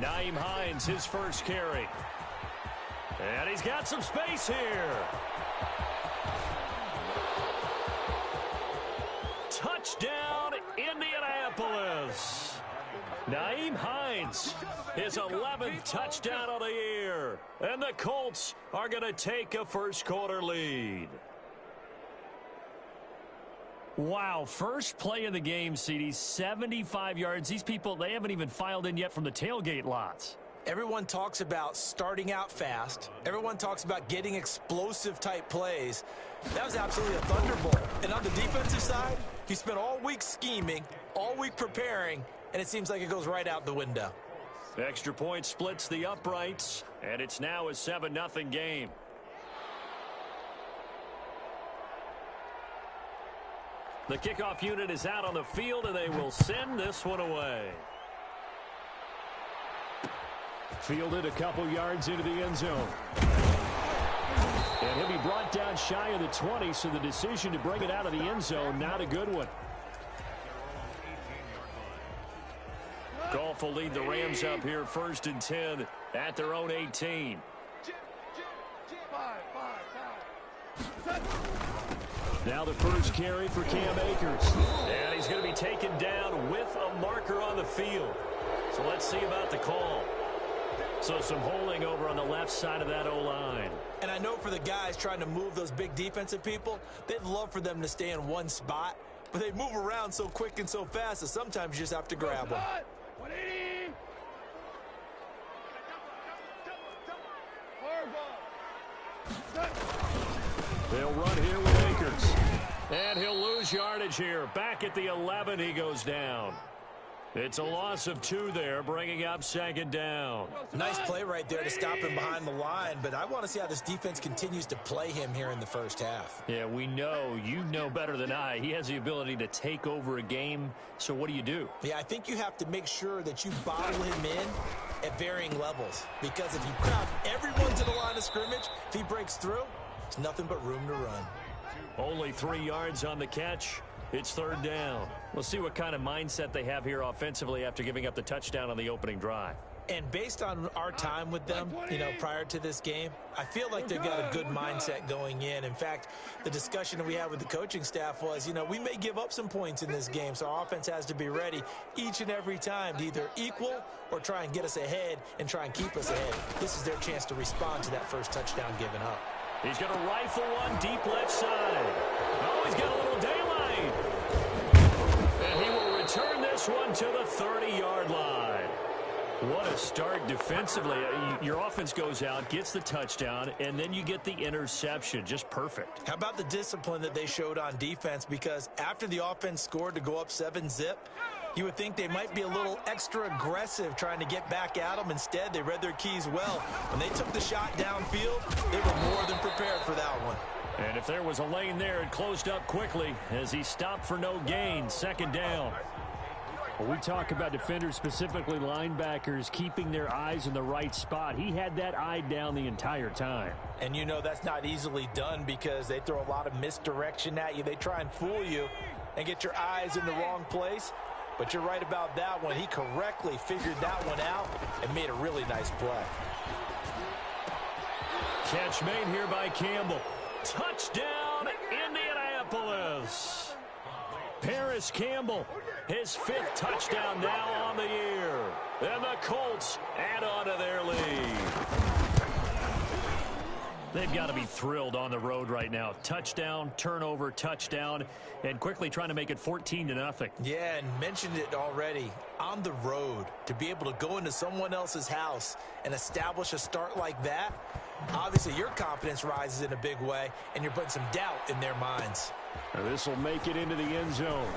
Nyheim Hines, his first carry. And he's got some space here. Touchdown, Indianapolis. Nyheim Hines, his 11th touchdown of the year. And the Colts are going to take a first-quarter lead. Wow, first play of the game, CD, 75 yards. These people, they haven't even filed in yet from the tailgate lots. Everyone talks about starting out fast. Everyone talks about getting explosive-type plays. That was absolutely a thunderbolt. And on the defensive side, he spent all week scheming, all week preparing, and it seems like it goes right out the window. Extra point splits the uprights, and it's now a 7-0 game. The kickoff unit is out on the field, and they will send this one away. Fielded a couple yards into the end zone. And he'll be brought down shy of the 20, so the decision to bring it out of the end zone, not a good one. Goff will lead the Rams up here 1st and 10 at their own 18. Now the first carry for Cam Akers. And he's going to be taken down with a marker on the field. So let's see about the call. So some holding over on the left side of that O-line. And I know for the guys trying to move those big defensive people, they'd love for them to stay in one spot. But they move around so quick and so fast that sometimes you just have to grab them. They'll run here with Akers. And he'll lose yardage here. Back at the 11, he goes down. It's a loss of 2 there, bringing up 2nd down. Nice play right there to stop him behind the line, but I want to see how this defense continues to play him here in the first half. Yeah, we know, you know better than I, he has the ability to take over a game, so what do? Yeah, I think you have to make sure that you bottle him in at varying levels, because if you crowd everyone to the line of scrimmage, if he breaks through, it's nothing but room to run. Only 3 yards on the catch. It's 3rd down. We'll see what kind of mindset they have here offensively after giving up the touchdown on the opening drive. And based on our time with them, prior to this game, I feel like they've got a good mindset going in. In fact, the discussion that we had with the coaching staff was, we may give up some points in this game, so our offense has to be ready each and every time to either equal or try and get us ahead and try and keep us ahead. This is their chance to respond to that first touchdown given up. He's going to rifle one deep left side. Oh, he's got a little daylight. And he will return this one to the 30-yard line. What a start defensively. Your offense goes out, gets the touchdown, and then you get the interception. Just perfect. How about the discipline that they showed on defense? Because after the offense scored to go up 7-zip, you would think they might be a little extra aggressive trying to get back at them. Instead, they read their keys well. When they took the shot downfield, they were more than prepared for that one. And if there was a lane there, it closed up quickly as he stopped for no gain. 2nd down. When we talk about defenders, specifically linebackers, keeping their eyes in the right spot, he had that eye down the entire time. And that's not easily done because they throw a lot of misdirection at you. They try and fool you and get your eyes in the wrong place. But you're right about that one. He correctly figured that one out and made a really nice play. Catch made here by Campbell. Touchdown, Indianapolis. Paris Campbell, his 5th touchdown now on the year. And the Colts add on to their lead. They've got to be thrilled on the road right now. Touchdown, turnover, touchdown, and quickly trying to make it 14-0. Yeah, and mentioned it already. On the road, to be able to go into someone else's house and establish a start like that, obviously your confidence rises in a big way, and you're putting some doubt in their minds. This will make it into the end zone.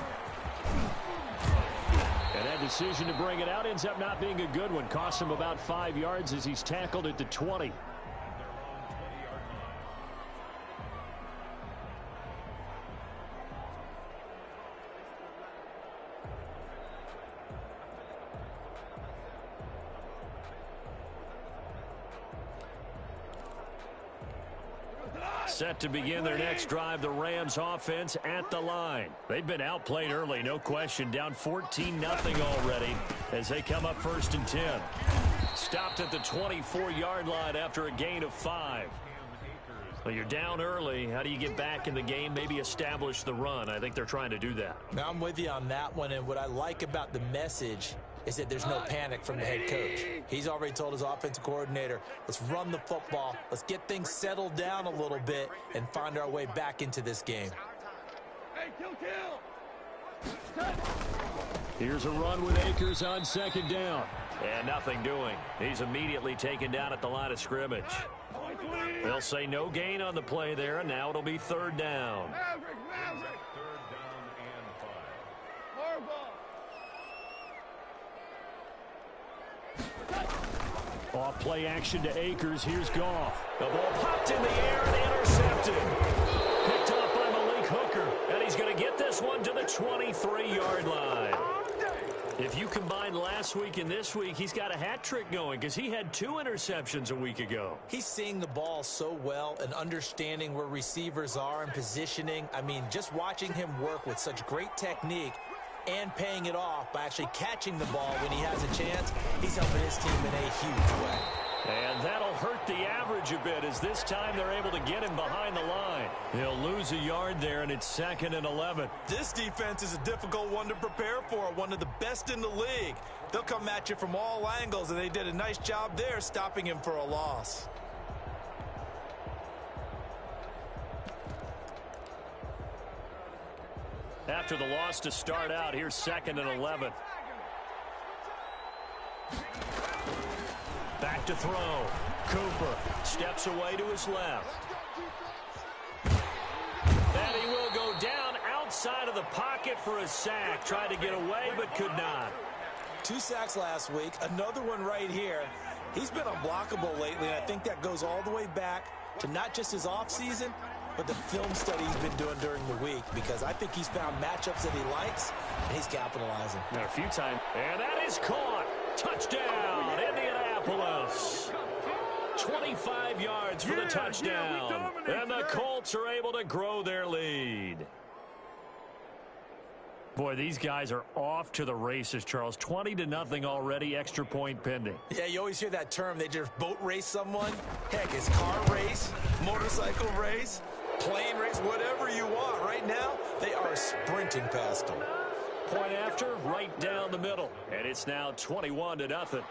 And that decision to bring it out ends up not being a good one. Costs him about 5 yards as he's tackled at the 20. Set to begin their next drive, the Rams offense at the line. They've been outplayed early, no question. Down 14-0 already as they come up 1st and 10. stopped at the 24-yard line after a gain of 5. Well, you're down early. How do you get back in the game, maybe establish the run? I think they're trying to do that. Now, I'm with you on that one, and what I like about the message is that there's no panic from the head coach. He's already told his offensive coordinator, let's run the football, let's get things settled down a little bit and find our way back into this game. Hey, kill. Here's a run with Akers on second down. And nothing doing. He's immediately taken down at the line of scrimmage. They'll say no gain on the play there, and now it'll be third down. Maverick. Third down and 5. Off play action to Akers. Here's Goff. The ball popped in the air and intercepted. Picked off by Malik Hooker, and he's going to get this one to the 23-yard line. If you combine last week and this week, he's got a hat trick going because he had 2 interceptions a week ago. He's seeing the ball so well and understanding where receivers are and positioning. I mean, just watching him work with such great technique and paying it off by actually catching the ball when he has a chance, he's helping his team in a huge way. And that'll hurt the average a bit as this time they're able to get him behind the line. He'll lose a yard there, and it's 2nd and 11. This defense is a difficult one to prepare for, one of the best in the league. They'll come at you from all angles, and they did a nice job there stopping him for a loss. After the loss to start out, here's 2nd and 11. Back to throw. Cooper steps away to his left. And he will go down outside of the pocket for a sack. Tried to get away, but could not. 2 sacks last week, another one right here. He's been unblockable lately, and I think that goes all the way back to not just his offseason, but the film study he's been doing during the week, because I think he's found matchups that he likes, and he's capitalizing. Now a few times. And that is caught. Touchdown, Indianapolis. 25 yards for the touchdown. And the Colts are able to grow their lead. Boy, these guys are off to the races, Charles. 20-0 already, extra point pending. Yeah, you always hear that term. They just boat race someone. Heck, it's car race, motorcycle race, plane race, whatever you want. Right now, they are sprinting past them. Point after, right down the middle. And it's now 21-0.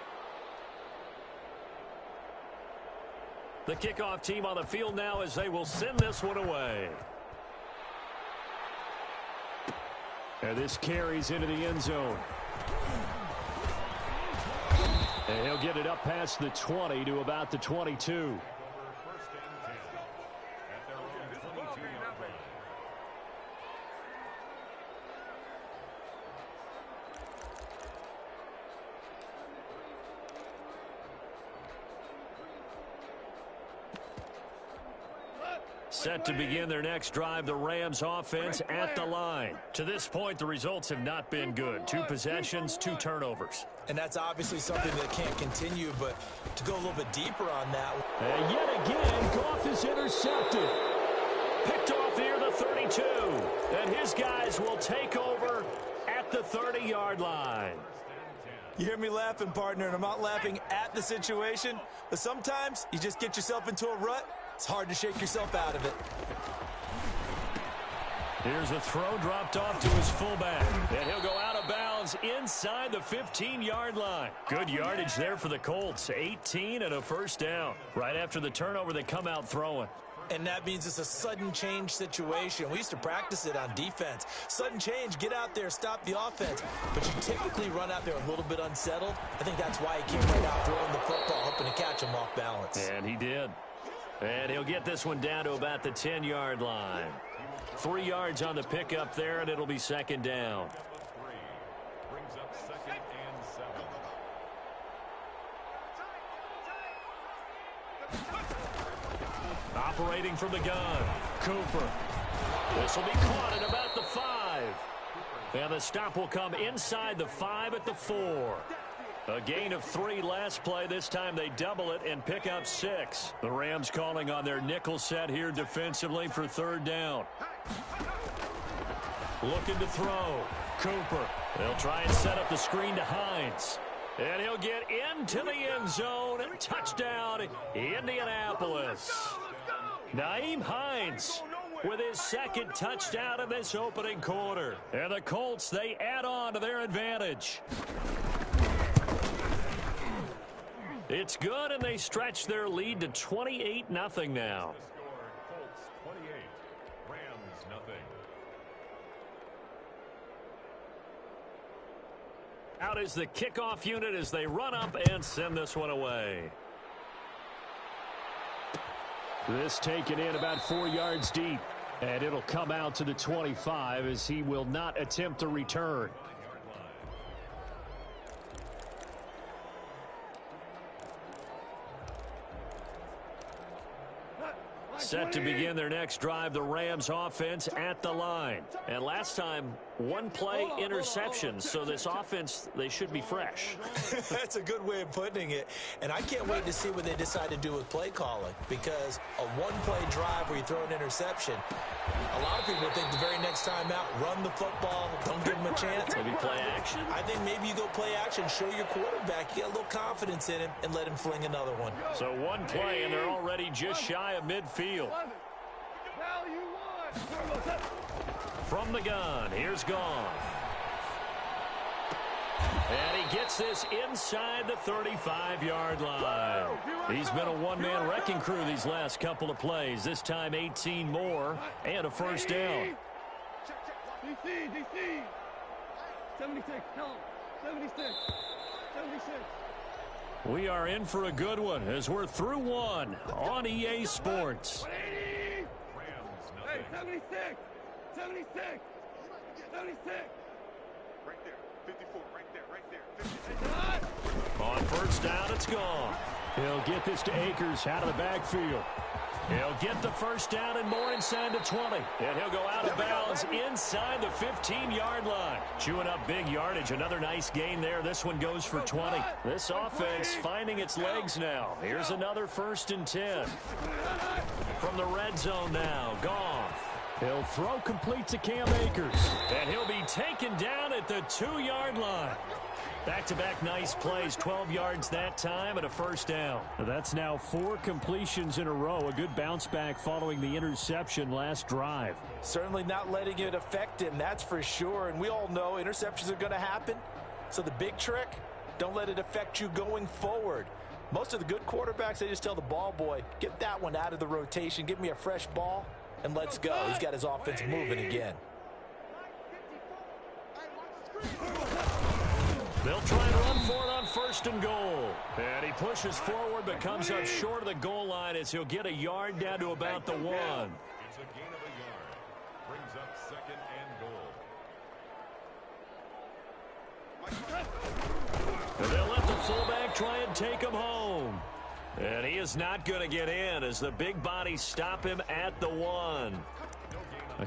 The kickoff team on the field now as they will send this one away. And this carries into the end zone. And he'll get it up past the 20 to about the 22. Set to begin their next drive, the Rams offense at the line. To this point, the results have not been good. 2 possessions, 2 turnovers. And that's obviously something that can't continue, but to go a little bit deeper on that. And yet again, Goff is intercepted. Picked off near the 32. And his guys will take over at the 30-yard line. You hear me laughing, partner, and I'm not laughing at the situation, but sometimes you just get yourself into a rut. It's hard to shake yourself out of it. Here's a throw dropped off to his fullback. And he'll go out of bounds inside the 15-yard line. Good yardage there for the Colts. 18 and a first down. Right after the turnover, they come out throwing. And that means it's a sudden change situation. We used to practice it on defense. Sudden change, get out there, stop the offense. But you typically run out there a little bit unsettled. I think that's why he came right out throwing the football, hoping to catch him off balance. And he did. And he'll get this one down to about the 10-yard line. 3 yards on the pickup there, and it'll be 2nd down. Brings up 2nd and 7. Operating from the gun, Cooper. This will be caught at about the 5. And the stop will come inside the 5 at the 4. A gain of 3 last play. This time they double it and pick up 6. The Rams calling on their nickel set here defensively for 3rd down. Looking to throw. Cooper. They'll try and set up the screen to Hines. And he'll get into the end zone. Touchdown, Indianapolis. Nyheim Hines with his second touchdown in this opening quarter. And the Colts, they add on to their advantage. It's good, and they stretch their lead to 28-0 now. Colts 28, Rams nothing. Out is the kickoff unit as they run up and send this one away. This taken in about 4 yards deep. And it'll come out to the 25 as he will not attempt to return. Set to begin their next drive, the Rams offense at the line. And last time, one play interception, so this offense, they should be fresh. That's a good way of putting it. And I can't wait to see what they decide to do with play calling, because a one-play drive where you throw an interception, a lot of people think the very next time out, run the football, don't give them a chance. Maybe play action? I think maybe you go play action, show your quarterback, get a little confidence in him, and let him fling another one. So one play, and they're already just shy of midfield. From the gun, here's Goff. And he gets this inside the 35-yard line. He's been a one-man wrecking crew these last couple of plays. This time 18 more and a first down. DC. 76, tell him. 76. We are in for a good one as we're through one on EA Sports. 180. Hey, 76. 76. Right there, 54, right there. 56. On first down, it's gone. He'll get this to Akers out of the backfield. He'll get the first down and more inside the 20. And he'll go out of bounds inside the 15-yard line. Chewing up big yardage. Another nice gain there. This one goes for 20. This offense finding its legs now. Here's another 1st and 10. From the red zone now, Goff. He'll throw complete to Cam Akers. And he'll be taken down at the 2-yard line. Back-to-back nice plays, 12 yards that time and a first down. That's now 4 completions in a row. A good bounce back following the interception last drive. Certainly not letting it affect him, that's for sure. And we all know interceptions are going to happen. So the big trick, don't let it affect you going forward. Most of the good quarterbacks, they just tell the ball boy, get that one out of the rotation, give me a fresh ball, and let's go. He's got his offense moving again. They'll try and run for it on 1st and goal. And he pushes forward but comes up short of the goal line as he'll get a yard down to about the 1. It's a gain of a yard. Brings up 2nd and goal. And they'll let the fullback try and take him home. And he is not going to get in as the big bodies stop him at the 1.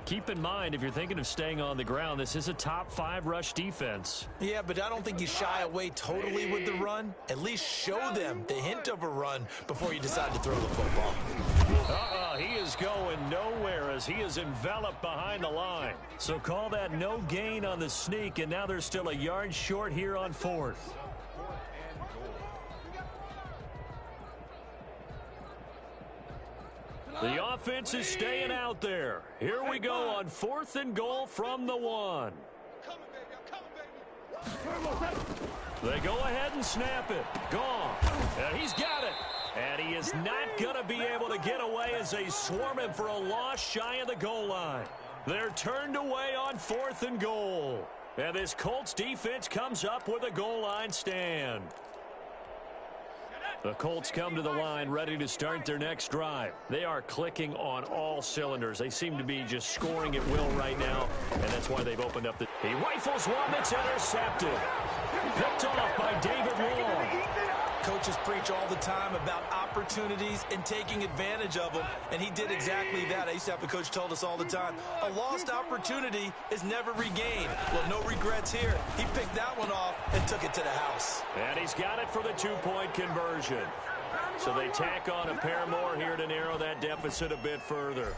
Keep in mind, if you're thinking of staying on the ground, this is a top 5 rush defense. Yeah, but I don't think you shy away totally with the run. At least show them the hint of a run before you decide to throw the football. He is going nowhere as he is enveloped behind the line. So call that no gain on the sneak, and now they're still a yard short here on 4th. The offense is staying out there. Here we go on 4th and goal from the 1. They go ahead and snap it. Gone. And he's got it. And he is not going to be able to get away as they swarm him for a loss shy of the goal line. They're turned away on 4th and goal. And this Colts defense comes up with a goal line stand. The Colts come to the line ready to start their next drive. They are clicking on all cylinders. They seem to be just scoring at will right now, and that's why they've opened up the... He rifles one that's intercepted. Picked off by David Long. Coaches preach all the time about opportunities and taking advantage of them, and he did exactly that. I used to have a coach told us all the time, a lost opportunity is never regained. Well, no regrets here. He picked that one off and took it to the house. And he's got it for the 2-point conversion. So they tack on a pair more here to narrow that deficit a bit further.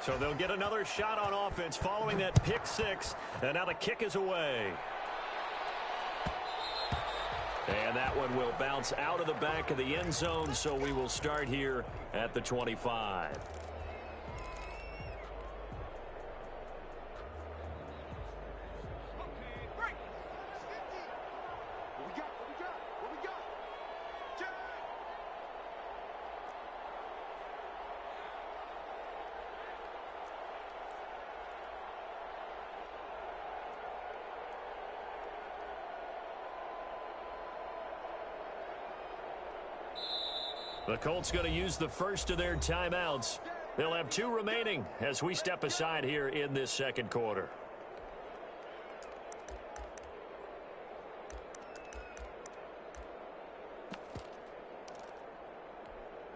So they'll get another shot on offense following that pick 6, and now the kick is away. And that one will bounce out of the back of the end zone, so we will start here at the 25. The Colts going to use the first of their timeouts. They'll have 2 remaining as we step aside here in this second quarter.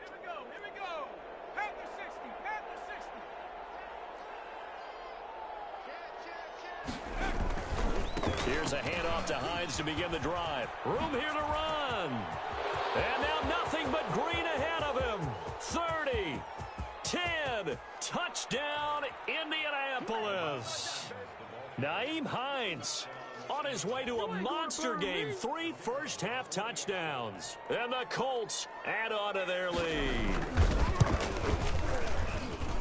Here we go. Panther 60, Panther 60. Here's a handoff to Hines to begin the drive. Room here to run. And now nothing but green ahead of him. 30, 10, touchdown Indianapolis. Nyheim Hines on his way to a monster game. 3 first-half touchdowns. And the Colts add on to their lead.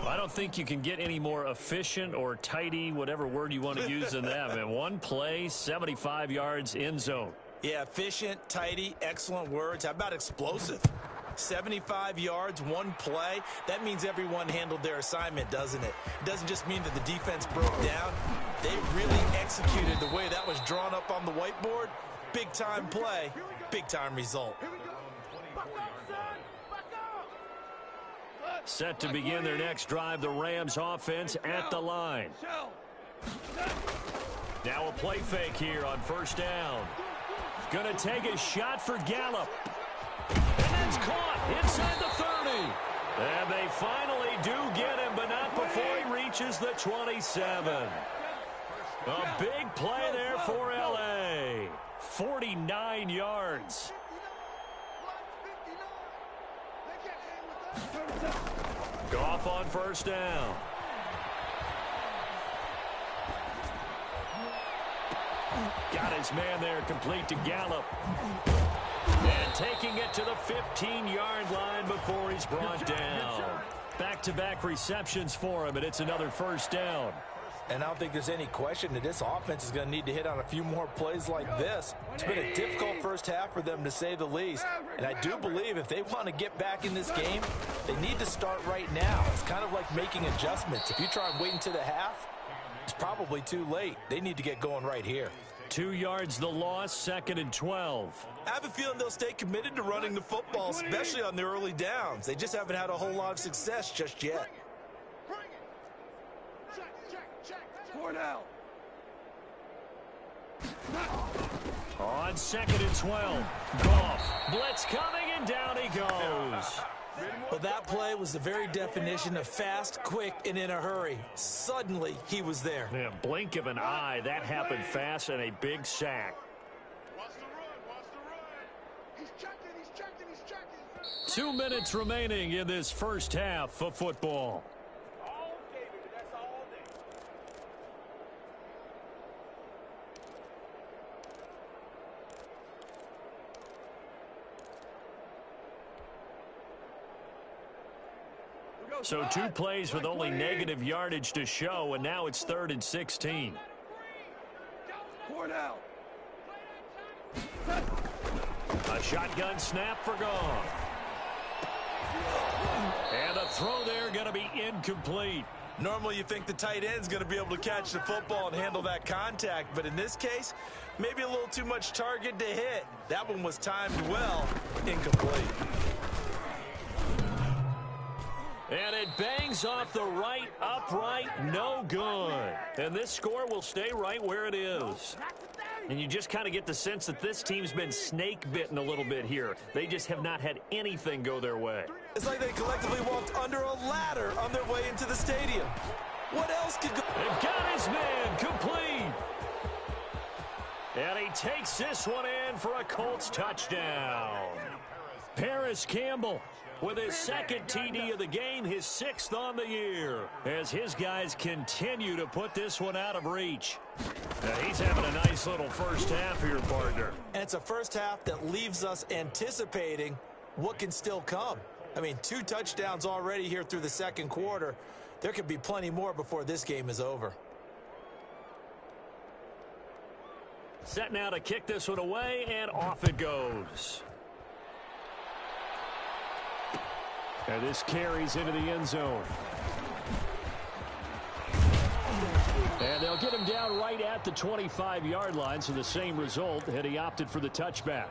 I don't think you can get any more efficient or tidy, whatever word you want to use than that. And 1 play, 75 yards in zone. Yeah, efficient, tidy, excellent words. How about explosive? 75 yards, 1 play. That means everyone handled their assignment, doesn't it? It doesn't just mean that the defense broke down. They really executed the way that was drawn up on the whiteboard. Big-time play, big-time result. Set to begin their next drive, the Rams offense at the line. Now a play fake here on first down. Going to take a shot for Gallup. And that's caught inside the 30. And they finally do get him, but not before he reaches the 27. A big play there for L.A. 49 yards. Goff on first down. Got his man there, complete to Gallup. And taking it to the 15-yard line before he's brought down. Back-to-back receptions for him, and it's another first down. And I don't think there's any question that this offense is going to need to hit on a few more plays like this. It's been a difficult first half for them, to say the least. And I do believe if they want to get back in this game, they need to start right now. It's kind of like making adjustments. If you try and wait until the half, it's probably too late. They need to get going right here. 2 yards the loss, 2nd and 12. I have a feeling they'll stay committed to running the football, especially on the early downs. They just haven't had a whole lot of success just yet. On 2nd and 12. Goff. Blitz coming, and down he goes. Well, that play was the very definition of fast, quick, and in a hurry. Suddenly, he was there. Yeah, blink of an eye, that happened fast, and a big sack. Watch the run. He's checking. 2 minutes remaining in this first half of football. All day, baby, that's all day. So 2 plays with only negative yardage to show, and now it's 3rd and 16. A shotgun snap for Goff. And a throw there going to be incomplete. Normally, you think the tight end's going to be able to catch the football and handle that contact, but in this case, maybe a little too much target to hit. That one was timed well, incomplete. And it bangs off the right upright, no good. And this score will stay right where it is. And you just kind of get the sense that this team's been snake-bitten a little bit here. They just have not had anything go their way. It's like they collectively walked under a ladder on their way into the stadium. What else could go? They've got his man complete. And he takes this one in for a Colts touchdown. Paris Campbell with his 2nd TD of the game, his 6th on the year, as his guys continue to put this one out of reach. Now he's having a nice little first half here, partner. And it's a first half that leaves us anticipating what can still come. I mean, 2 touchdowns already here through the second quarter. There could be plenty more before this game is over. Set now to kick this one away, and off it goes. And this carries into the end zone. And they'll get him down right at the 25-yard line, so the same result, and he opted for the touchback.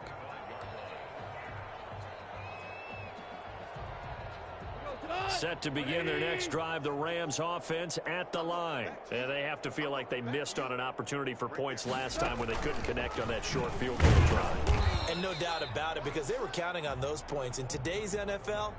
Set to begin their next drive, the Rams offense at the line. And they have to feel like they missed on an opportunity for points last time when they couldn't connect on that short field goal drive. And no doubt about it, because they were counting on those points. In today's NFL,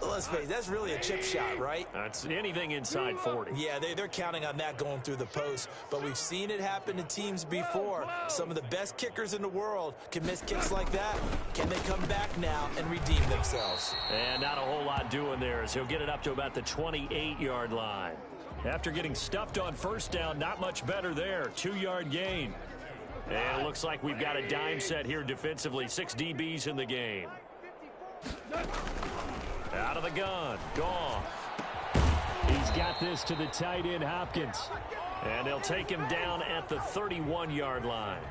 let's face it, that's really a chip shot, right? That's anything inside 40. Yeah, they're counting on that going through the post. But we've seen it happen to teams before. Some of the best kickers in the world can miss kicks like that. Can they come back now and redeem themselves? And not a whole lot doing there as he'll get it up to about the 28-yard line. After getting stuffed on first down, not much better there. 2-yard gain. And it looks like we've got a dime set here defensively. 6 DBs in the game. Out of the gun. Goff. He's got this to the tight end, Hopkins. And they'll take him down at the 31-yard line.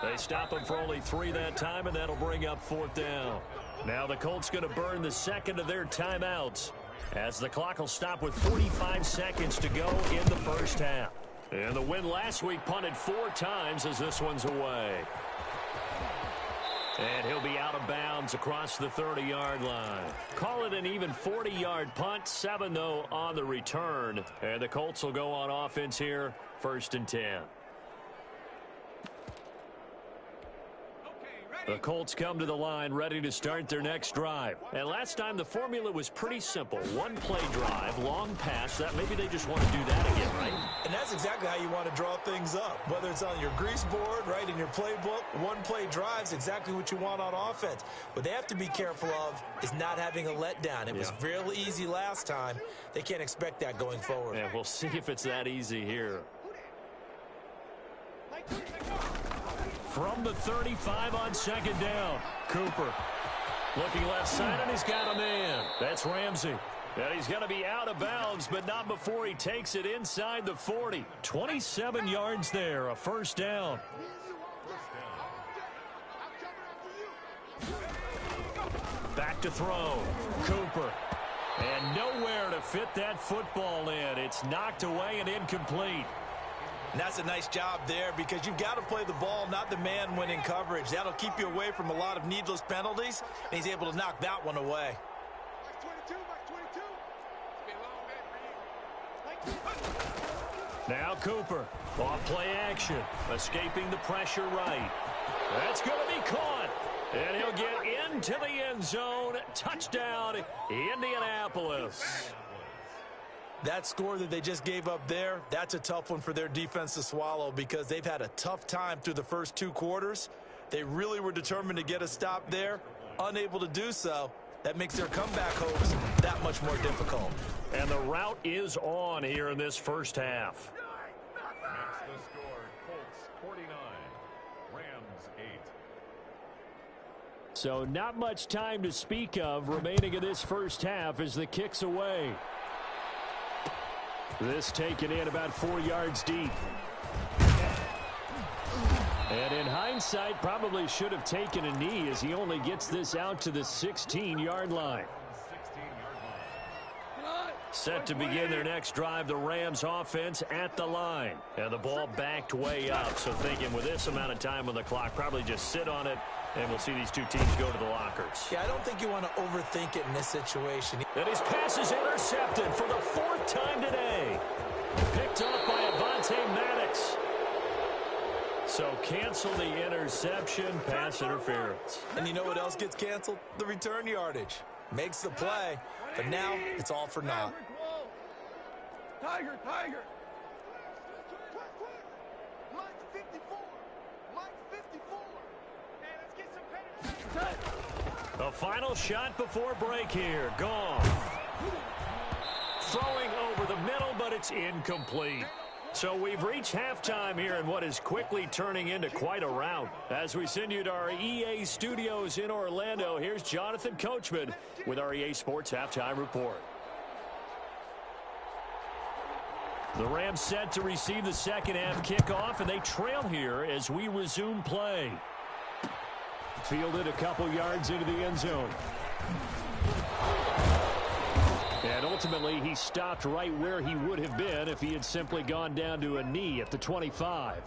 They stop him for only 3 that time, and that'll bring up 4th down. Now the Colts going to burn the second of their timeouts as the clock will stop with 45 seconds to go in the first half. And the win last week punted 4 times as this one's away. And he'll be out of bounds across the 30-yard line. Call it an even 40-yard punt. 7, though, on the return. And the Colts will go on offense here, 1st and 10. The Colts come to the line ready to start their next drive. And last time the formula was pretty simple. 1-play drive, long pass. That maybe they just want to do that again, right? And that's exactly how you want to draw things up. Whether it's on your grease board, right, in your playbook, 1-play drive is exactly what you want on offense. What they have to be careful of is not having a letdown. It was real easy last time. They can't expect that going forward. Yeah, we'll see if it's that easy here. From the 35 on 2nd down, Cooper looking left side, and he's got a man. That's Ramsey. And he's going to be out of bounds, but not before he takes it inside the 40. 27 yards there, a 1st down. Back to throw. Cooper. And nowhere to fit that football in. It's knocked away and incomplete. And that's a nice job there because you've got to play the ball, not the man when in coverage. That'll keep you away from a lot of needless penalties, and he's able to knock that one away. Now Cooper, off play action, escaping the pressure right. That's going to be caught, and he'll get into the end zone. Touchdown, Indianapolis. That score that they just gave up there, that's a tough one for their defense to swallow because they've had a tough time through the first 2 quarters. They really were determined to get a stop there, unable to do so. That makes their comeback hopes that much more difficult. And the route is on here in this first half. Makes the score Colts 49, Rams 8. So not much time to speak of remaining in this first half as the kick's away. This taken in about 4 yards deep. And in hindsight, probably should have taken a knee as he only gets this out to the 16-yard line. Set to begin their next drive, the Rams offense at the line. And the ball backed way up, so thinking with this amount of time on the clock, probably just sit on it, and we'll see these 2 teams go to the lockers. Yeah, I don't think you want to overthink it in this situation. And his pass is intercepted for the 4th time today. Picked up by Avonte Maddox. So cancel the interception, pass interference. And you know what else gets canceled? The return yardage. Makes the play, but now it's all for naught. Tiger, Tiger. The final shot before break here. Goff. Throwing over the middle, but it's incomplete. So we've reached halftime here in what is quickly turning into quite a rout. As we send you to our EA studios in Orlando, here's Jonathan Coachman with our EA Sports Halftime Report. The Rams set to receive the second half kickoff, and they trail here as we resume play. Fielded a couple yards into the end zone. And ultimately, he stopped right where he would have been if he had simply gone down to a knee at the 25.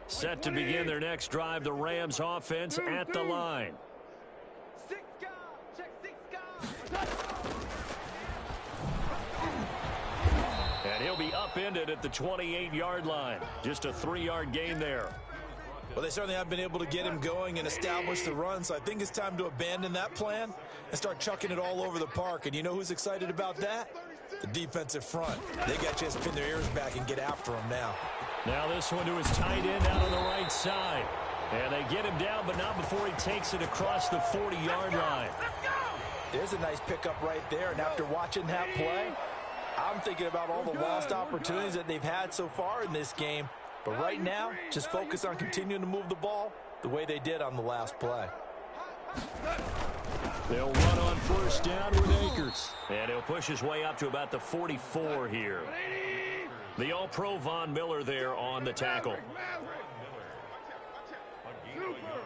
Set to begin their next drive, the Rams offense at the line. And he'll be upended at the 28-yard line. Just a 3-yard gain there. Well, they certainly have been able to get him going and establish the run, so I think it's time to abandon that plan and start chucking it all over the park. And you know who's excited about that? The defensive front. They got a chance to pin their ears back and get after him now. Now this one to his tight end out on the right side. And they get him down, but not before he takes it across the 40-yard line. There's a nice pickup right there, and after watching that play, I'm thinking about all the lost opportunities that they've had so far in this game. But right now, just focus on continuing to move the ball the way they did on the last play. They'll run on first down with Akers. And he'll push his way up to about the 44 here. The All-Pro Von Miller there on the tackle. A gain of a yard.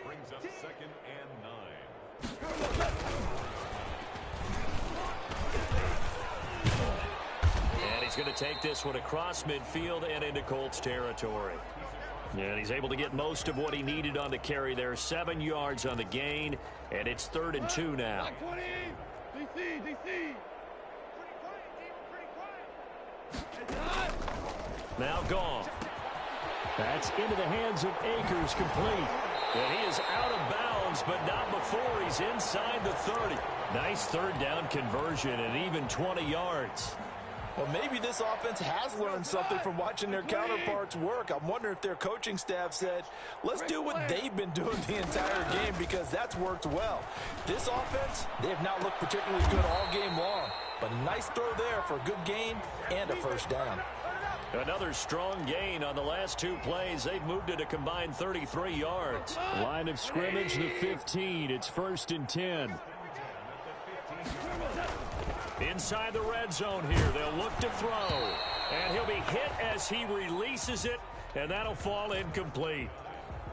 Brings up 2nd and 9. And he's going to take this one across midfield and into Colts territory. And he's able to get most of what he needed on the carry there. 7 yards on the gain, and it's 3rd and 2 now. Now gone. That's into the hands of Akers, complete. And he is out of bounds, but not before he's inside the 30. Nice 3rd down conversion and even 20 yards. Well, maybe this offense has learned something from watching their counterparts work. I'm wondering if their coaching staff said, let's do what they've been doing the entire game, because that's worked well. This offense, they have not looked particularly good all game long. But a nice throw there for a good gain and a first down. Another strong gain on the last 2 plays. They've moved it a combined 33 yards. Line of scrimmage, the 15. It's 1st and 10. Inside the red zone here, they'll look to throw. And he'll be hit as he releases it, and that'll fall incomplete.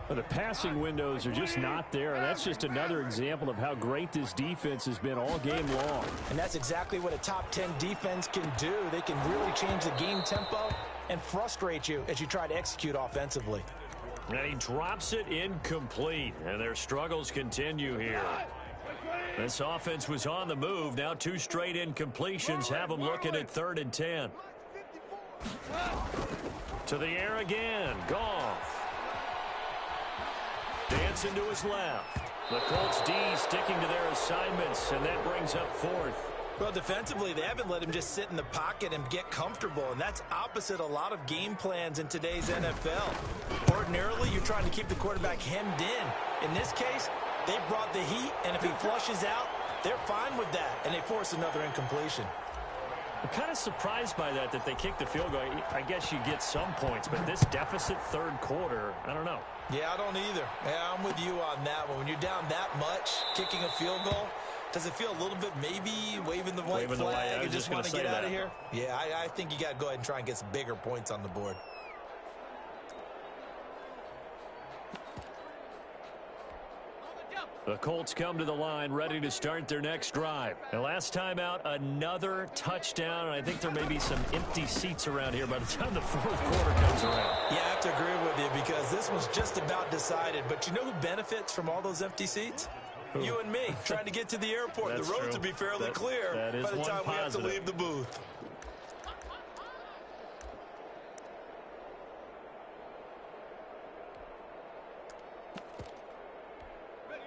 Well, the passing windows are just not there, and that's just another example of how great this defense has been all game long. And that's exactly what a top 10 defense can do. They can really change the game tempo and frustrate you as you try to execute offensively. And he drops it incomplete, and their struggles continue here. This offense was on the move. Now 2 straight incompletions have them looking at 3rd and 10. To the air again. Goff. Dancing to his left. The Colts D sticking to their assignments, and that brings up 4th. Well, defensively, they haven't let him just sit in the pocket and get comfortable, and that's opposite a lot of game plans in today's NFL. Ordinarily, you're trying to keep the quarterback hemmed in. In this case, they brought the heat, and if he flushes out, they're fine with that, and they force another incompletion. I'm kind of surprised by that they kicked the field goal. I guess you get some points, but this deficit 3rd quarter, I don't know. Yeah, I don't either. Yeah, I'm with you on that one. When you're down that much, kicking a field goal, does it feel a little bit maybe waving the white flag and just want to get out of here? Yeah, I think you got to go ahead and try and get some bigger points on the board. The Colts come to the line ready to start their next drive. And last time out, another touchdown. And I think there may be some empty seats around here by the time the 4th quarter comes around. Yeah, I have to agree with you because this was just about decided. But you know who benefits from all those empty seats? Who? You and me, trying to get to the airport. The roads will be fairly clear by the time we have to leave the booth.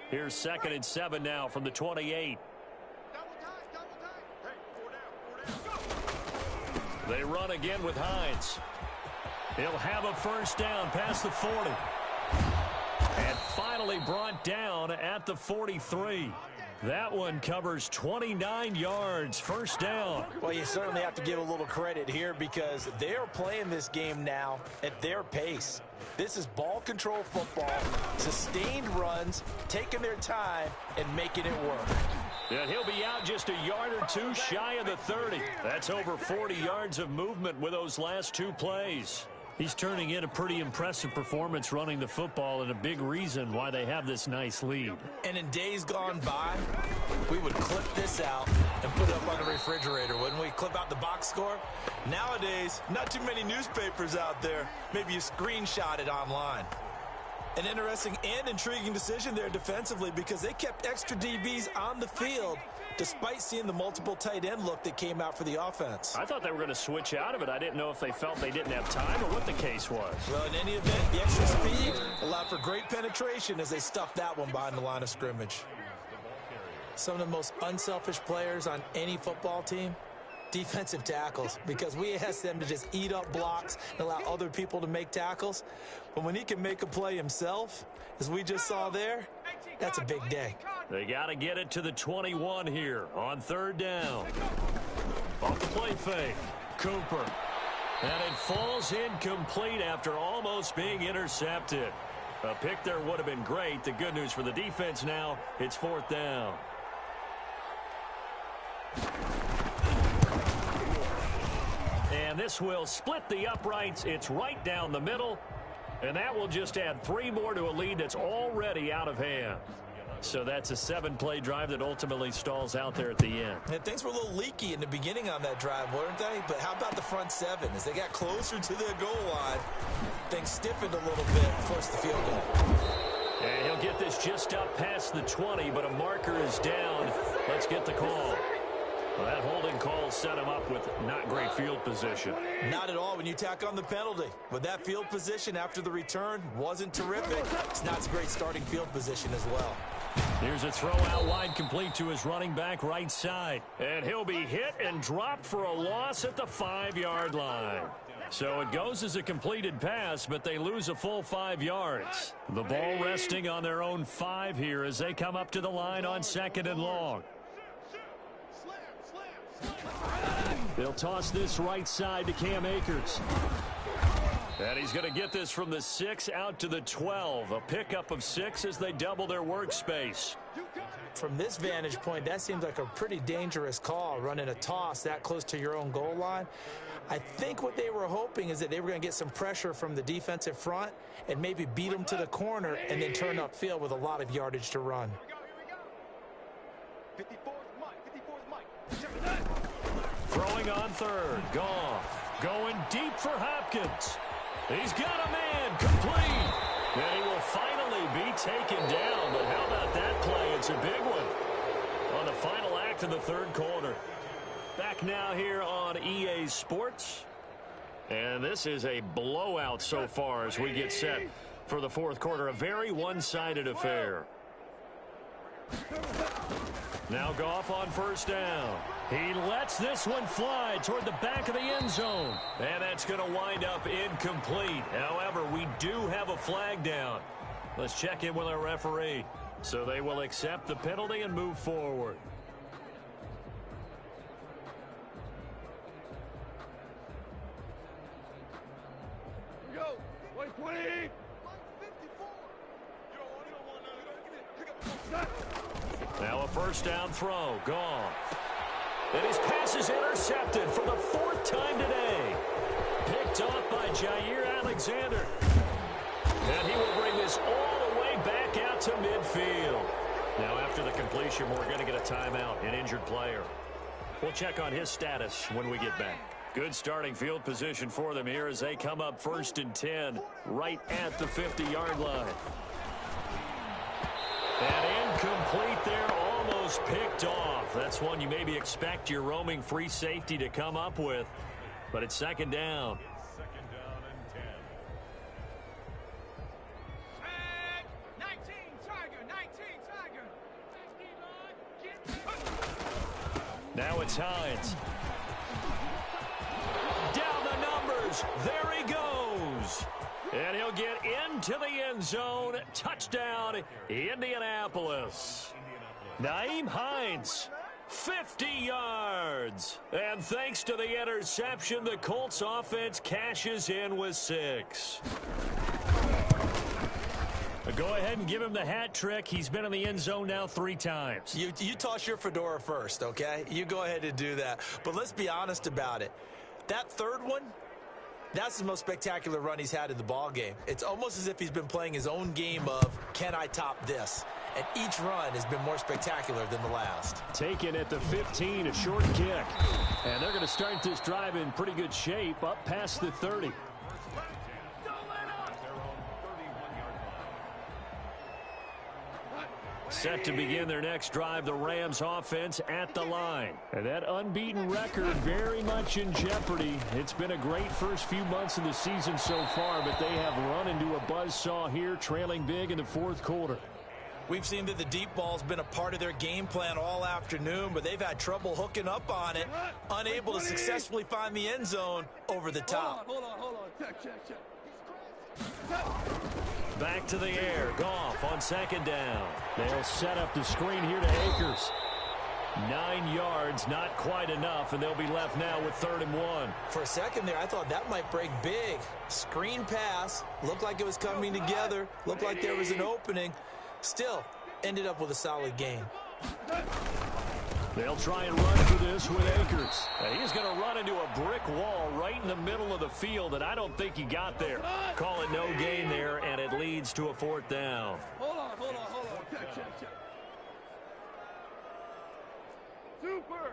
Here's 2nd and 7 now from the 28. They run again with Hines. He'll have a first down past the 40. And finally brought down at the 43. That one covers 29 yards, first down. Well, you certainly have to give a little credit here because they're playing this game now at their pace. This is ball control football, sustained runs, taking their time, and making it work. And he'll be out just a yard or two shy of the 30. That's over 40 yards of movement with those last two plays. He's turning in a pretty impressive performance running the football, and a big reason why they have this nice lead. And in days gone by, we would clip this out and put it up on the refrigerator, wouldn't we? Clip out the box score. Nowadays, not too many newspapers out there. Maybe you screenshot it online. An interesting and intriguing decision there defensively because they kept extra DBs on the field despite seeing the multiple tight end look that came out for the offense. I thought they were going to switch out of it. I didn't know if they felt they didn't have time or what the case was. Well, in any event, the extra speed allowed for great penetration as they stuffed that one behind the line of scrimmage. Some of the most unselfish players on any football team, defensive tackles, because we ask them to just eat up blocks and allow other people to make tackles. But when he can make a play himself, as we just saw there, that's a big day. They got to get it to the 21 here on third down. Off the play fake, Cooper. And it falls incomplete after almost being intercepted. A pick there would have been great. The good news for the defense now, it's fourth down. And this will split the uprights. It's right down the middle. And that will just add 3 more to a lead that's already out of hand. So that's a 7-play drive that ultimately stalls out there at the end. And things were a little leaky in the beginning on that drive, weren't they? But how about the front 7? As they got closer to their goal line, things stiffened a little bit and forced the field goal. And he'll get this just up past the 20, but a marker is down. Let's get the call. Well, that holding call set him up with not great field position. Not at all when you tack on the penalty. But that field position after the return wasn't terrific. It's not a great starting field position as well. Here's a throw out wide complete to his running back right side. And he'll be hit and dropped for a loss at the 5-yard line. So it goes as a completed pass, but they lose a full 5 yards. The ball resting on their own 5 here as they come up to the line on 2nd and long. They'll toss this right side to Cam Akers. And he's going to get this from the 6 out to the 12. A pickup of 6 as they double their workspace. From this vantage point, that seems like a pretty dangerous call, running a toss that close to your own goal line. I think what they were hoping is that they were going to get some pressure from the defensive front and maybe beat them to the corner and then turn upfield with a lot of yardage to run. Throwing on third. Goff going deep for Hopkins. He's got a man complete. And he will finally be taken down. But how about that play? It's a big one on the final act of the third quarter. Back now here on EA Sports. And this is a blowout so far as we get set for the fourth quarter. A very one-sided affair. Now Goff on first down. He lets this one fly toward the back of the end zone. And that's going to wind up incomplete. However, we do have a flag down. Let's check in with our referee. So they will accept the penalty and move forward. Go. 20. Now a first down throw. Gone. And his pass is intercepted for the 4th time today. Picked off by Jair Alexander. And he will bring this all the way back out to midfield. Now after the completion, we're going to get a timeout, an injured player. We'll check on his status when we get back. Good starting field position for them here as they come up 1st and 10 right at the 50-yard line. And incomplete there, almost picked off. That's one you maybe expect your roaming free safety to come up with. But it's 2nd down. Second down and 10. 19 Tiger. Now it's Hines. Down the numbers. There he goes. And he'll get into the end zone. Touchdown, Indianapolis. Nyheim Hines, 50 yards. And thanks to the interception, the Colts offense cashes in with 6. Go ahead and give him the hat trick. He's been in the end zone now 3 times. You toss your fedora first, okay? You go ahead and do that. But let's be honest about it. That third one, that's the most spectacular run he's had in the ball game. It's almost as if he's been playing his own game of, can I top this? And each run has been more spectacular than the last. Taken at the 15, a short kick. And they're going to start this drive in pretty good shape, up past the 30. Set to begin their next drive, the Rams offense at the line. And that unbeaten record very much in jeopardy. It's been a great first few months of the season so far, but they have run into a buzzsaw here, trailing big in the fourth quarter. We've seen that the deep ball's been a part of their game plan all afternoon, but they've had trouble hooking up on it, unable to successfully find the end zone over the top. Hold on. Check. Back to the air. Goff on second down. They'll set up the screen here to Akers. 9 yards, not quite enough, and they'll be left now with 3rd and 1. For a second there, I thought that might break big. Screen pass. Looked like it was coming together. Looked like there was an opening. Still, ended up with a solid game. They'll try and run for this with Akers. And he's going to run into a brick wall right in the middle of the field, and I don't think he got there. Call it no gain there, and it leads to a 4th down. Hold on. Check. Super.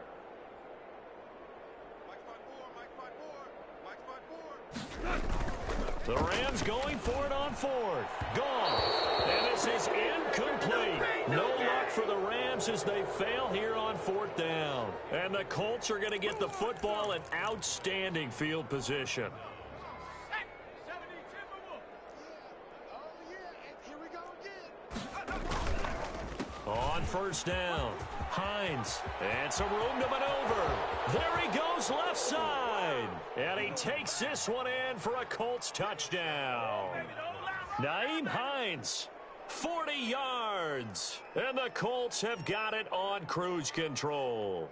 The Rams going for it on 4th. Gone. And this is incomplete. No luck for the Rams as they fail here on 4th down. And the Colts are going to get the football in outstanding field position. On 1st down, Hines, and some room to maneuver. There he goes left side. And he takes this one in for a Colts touchdown. Nyheim Hines, 40 yards. And the Colts have got it on cruise control.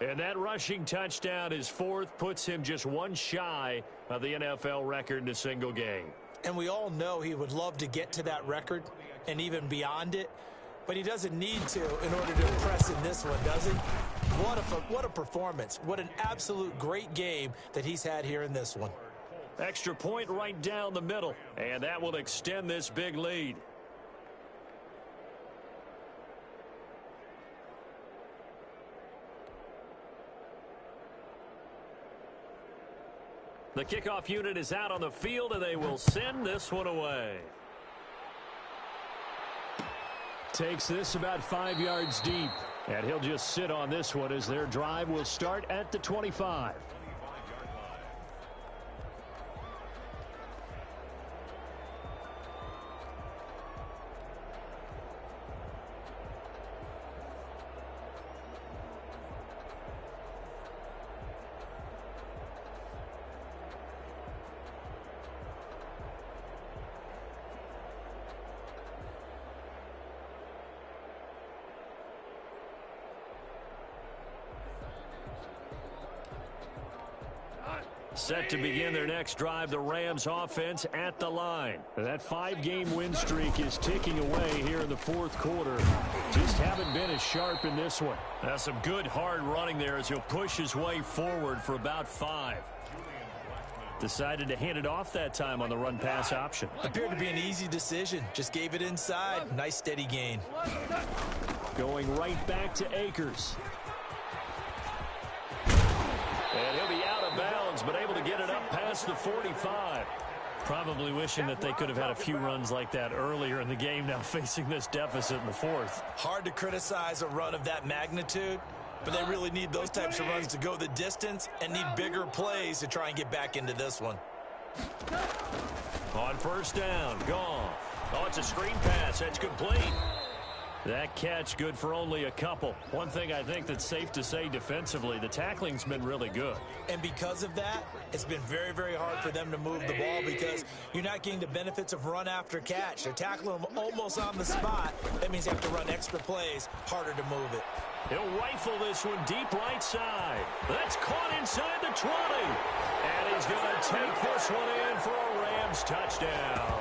And that rushing touchdown, his 4th, puts him just 1 shy of the NFL record in a single game. And we all know he would love to get to that record and even beyond it. But he doesn't need to in order to impress in this one, does he? What a performance. What an absolute great game that he's had here in this one. Extra point right down the middle. And that will extend this big lead. The kickoff unit is out on the field, and they will send this one away. Takes this about 5 yards deep, and he'll just sit on this one as their drive will start at the 25. Set to begin their next drive, the Rams offense at the line. That 5-game win streak is ticking away here in the 4th quarter. Just haven't been as sharp in this one. That's some good hard running there as he'll push his way forward for about 5. Decided to hand it off that time on the run-pass option. Appeared to be an easy decision. Just gave it inside. Nice steady gain. Going right back to Akers. And he'll be out of bounds, but able to get it up past the 45. Probably wishing that they could have had a few runs like that earlier in the game, now facing this deficit in the 4th. Hard to criticize a run of that magnitude, but they really need those types of runs to go the distance and need bigger plays to try and get back into this one. On 1st down, Goff. Oh, it's a screen pass. That's complete. That catch good for only a couple. One thing I think that's safe to say defensively, the tackling's been really good. And because of that, it's been very, very hard for them to move the ball because you're not getting the benefits of run after catch. They're tackling them almost on the spot. That means you have to run extra plays, harder to move it. He'll rifle this one deep right side. That's caught inside the 20. And he's going to take this one in for a Rams touchdown.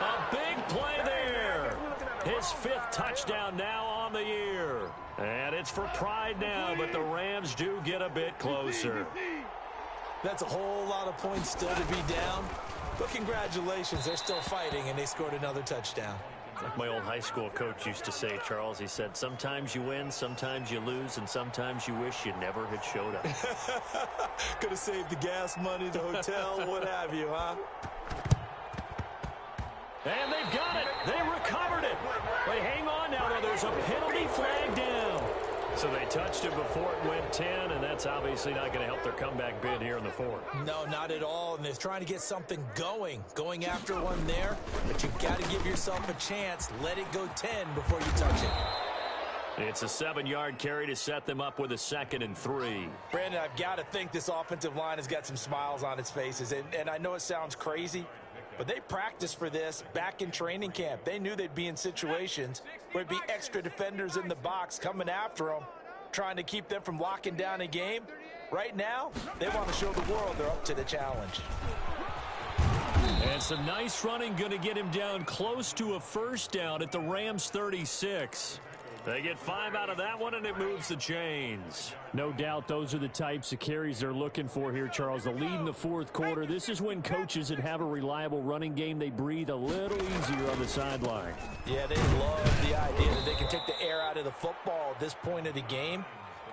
A big play there. His 5th touchdown now on the year. And it's for pride now, but the Rams do get a bit closer. That's a whole lot of points still to be down. But congratulations, they're still fighting, and they scored another touchdown. Like my old high school coach used to say, Charles, he said, sometimes you win, sometimes you lose, and sometimes you wish you never had showed up. Could have saved the gas money, the hotel, what have you, huh? And they've got it. They recovered it. Wait, hang on now, though. There's a penalty flag down. So they touched it before it went 10, and that's obviously not going to help their comeback bid here in the 4th. No, not at all, and they're trying to get something going after one there, but you've got to give yourself a chance. Let it go 10 before you touch it. It's a 7-yard carry to set them up with a 2nd and 3. Brandon, I've got to think this offensive line has got some smiles on its faces, and I know it sounds crazy, but they practiced for this back in training camp. They knew they'd be in situations where there'd be extra defenders in the box coming after them, trying to keep them from locking down a game. Right now, they want to show the world they're up to the challenge. And some nice running, going to get him down close to a 1st down at the Rams 36. They get 5 out of that one, and it moves the chains. No doubt those are the types of carries they're looking for here, Charles. The lead in the 4th quarter. This is when coaches that have a reliable running game, they breathe a little easier on the sideline. Yeah, they love the idea that they can take the air out of the football at this point of the game.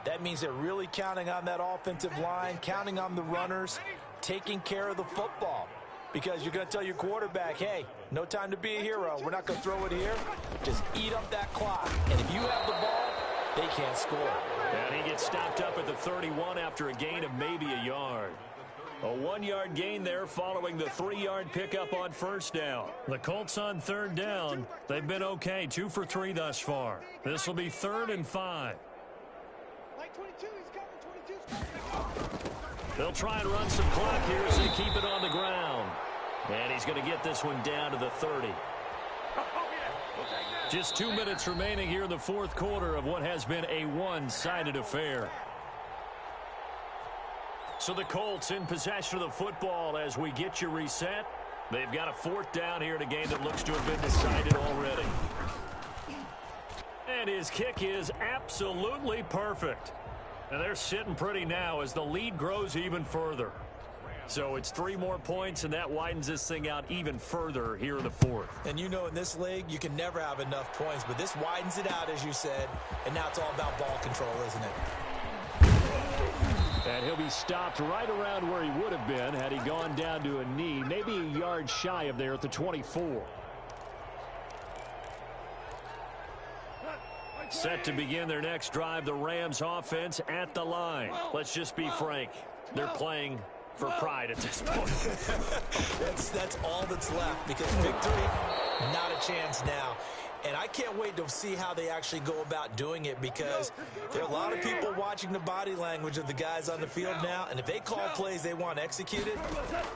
That means they're really counting on that offensive line, counting on the runners, taking care of the football. Because you're going to tell your quarterback, hey, no time to be a hero. We're not going to throw it here. Just eat up that clock. And if you have the ball, they can't score. And he gets stopped up at the 31 after a gain of maybe a yard. A 1-yard gain there following the 3-yard pickup on 1st down. The Colts on 3rd down. They've been okay, 2 for 3 thus far. This will be 3rd and 5. They'll try and run some clock here as they keep it on the ground. And he's going to get this one down to the 30. Just 2 minutes remaining here in the 4th quarter of what has been a one-sided affair. So the Colts in possession of the football as we get you reset. They've got a 4th down here in a game that looks to have been decided already. And his kick is absolutely perfect. And they're sitting pretty now as the lead grows even further. So it's 3 more points, and that widens this thing out even further here in the 4th. And you know in this league, you can never have enough points, but this widens it out, as you said, and now it's all about ball control, isn't it? And he'll be stopped right around where he would have been had he gone down to a knee, maybe a yard shy of there at the 24. Set to begin their next drive, the Rams offense at the line. Let's just be frank. They're playing for pride at this point. That's all that's left because victory, not a chance now. And I can't wait to see how they actually go about doing it because there are a lot of people watching the body language of the guys on the field now. And if they call plays they want executed,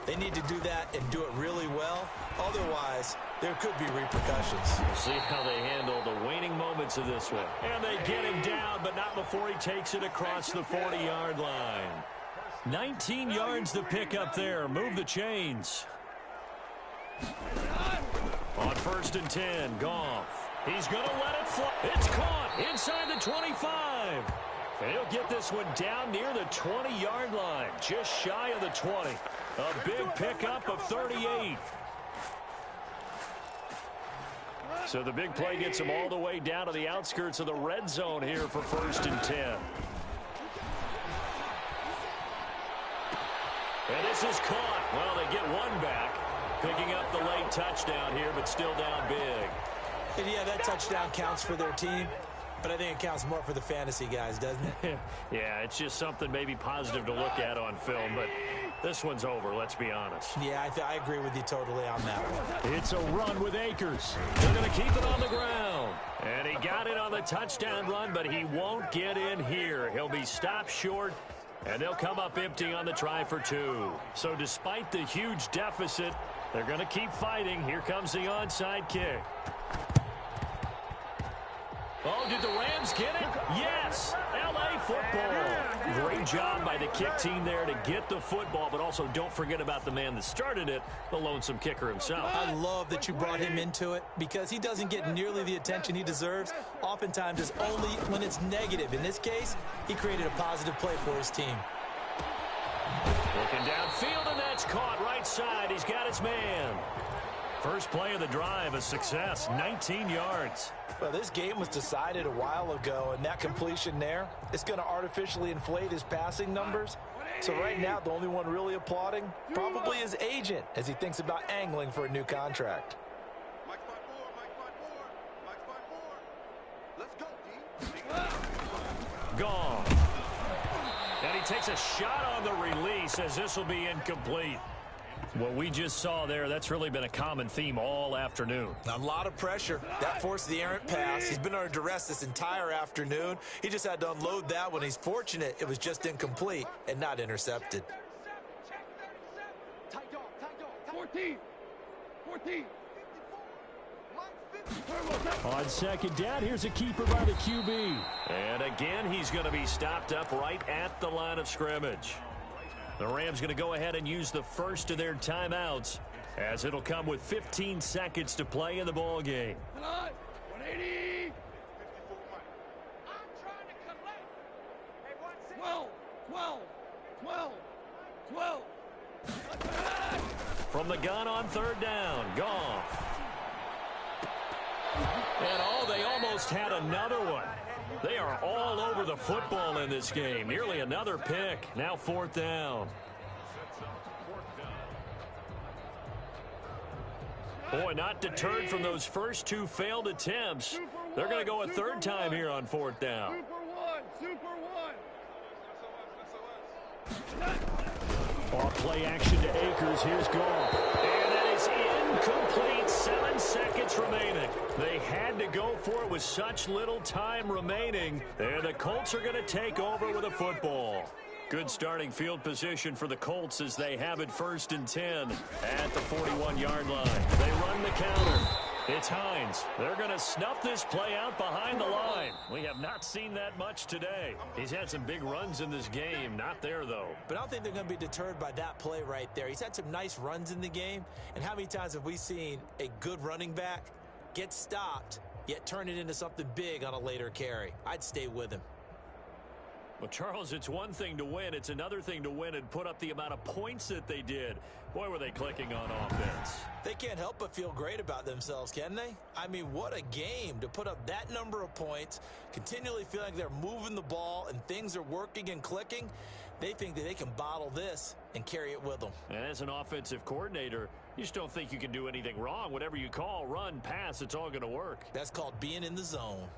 they need to do that and do it really well. Otherwise, there could be repercussions. We'll see how they handle the waning moments of this one. And they get him down, but not before he takes it across the 40-yard line. 19 yards to pick up there. Move the chains. On 1st and 10, Goff. He's going to let it fly. It's caught inside the 25. And he'll get this one down near the 20-yard line, just shy of the 20. A big pickup of 38. So the big play gets him all the way down to the outskirts of the red zone here for 1st and 10. And this is caught. Well, they get one back. Picking up the late touchdown here, but still down big. And yeah, that touchdown counts for their team. But I think it counts more for the fantasy guys, doesn't it? Yeah, it's just something maybe positive to look at on film, but this one's over, let's be honest. Yeah, I agree with you totally on that one. It's a run with Akers. They're going to keep it on the ground. And he got it on the touchdown run, but he won't get in here. He'll be stopped short, and they'll come up empty on the try for 2. So despite the huge deficit, they're going to keep fighting. Here comes the onside kick. Oh, did the Rams get it? Yes! L.A. football. Great job by the kick team there to get the football, but also don't forget about the man that started it, the lonesome kicker himself. I love that you brought him into it because he doesn't get nearly the attention he deserves. Oftentimes it's only when it's negative. In this case, he created a positive play for his team. Looking downfield, and that's caught right side. He's got his man. First play of the drive, a success, 19 yards. Well, this game was decided a while ago, and that completion there, it's going to artificially inflate his passing numbers. So right now, the only one really applauding probably his agent as he thinks about angling for a new contract. Gone. And he takes a shot on the release as this will be incomplete. What we just saw there, that's really been a common theme all afternoon. A lot of pressure. That forced the errant pass. He's been under duress this entire afternoon. He just had to unload that one. He's fortunate it was just incomplete and not intercepted. 14. On second down, here's a keeper by the QB. And again, he's going to be stopped up right at the line of scrimmage. The Rams going to go ahead and use the first of their timeouts as it'll come with 15 seconds to play in the ball game. 180. 12. From the gun on third down, Goff. And they almost had another one. They are all over the football in this game. Nearly another pick. Now fourth down. Boy, not deterred from those first 2 failed attempts. They're going to go a third time here on fourth down. Super one. Off play action to Akers. Here's Goff. And that is incomplete. 7 seconds remaining. They had to go for it with such little time remaining. And the Colts are going to take over with a football. Good starting field position for the Colts as they have it 1st and 10 at the 41-yard line. They run the counter. It's Hines. They're going to snuff this play out behind the line. We have not seen that much today. He's had some big runs in this game. Not there, though. But I don't think they're going to be deterred by that play right there. He's had some nice runs in the game. And how many times have we seen a good running back get stopped, yet turn it into something big on a later carry? I'd stay with him. Well, Charles, it's one thing to win. It's another thing to win and put up the amount of points that they did. Boy, were they clicking on offense. They can't help but feel great about themselves, can they? I mean, what a game to put up that number of points, continually feeling like they're moving the ball and things are working and clicking. They think that they can bottle this and carry it with them. And as an offensive coordinator, you just don't think you can do anything wrong. Whatever you call, run, pass, it's all going to work. That's called being in the zone.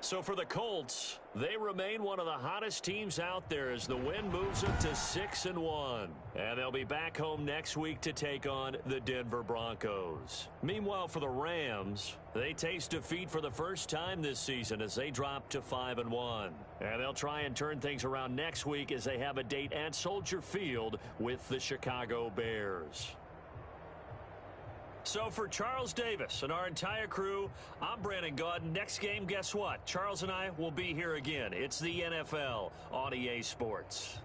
So for the Colts, they remain one of the hottest teams out there as the win moves them to 6-1. And they'll be back home next week to take on the Denver Broncos. Meanwhile, for the Rams, they taste defeat for the first time this season as they drop to 5-1. And they'll try and turn things around next week as they have a date at Soldier Field with the Chicago Bears. So for Charles Davis and our entire crew, I'm Brandon Gaudin. Next game, guess what? Charles and I will be here again. It's the NFL on EA Sports.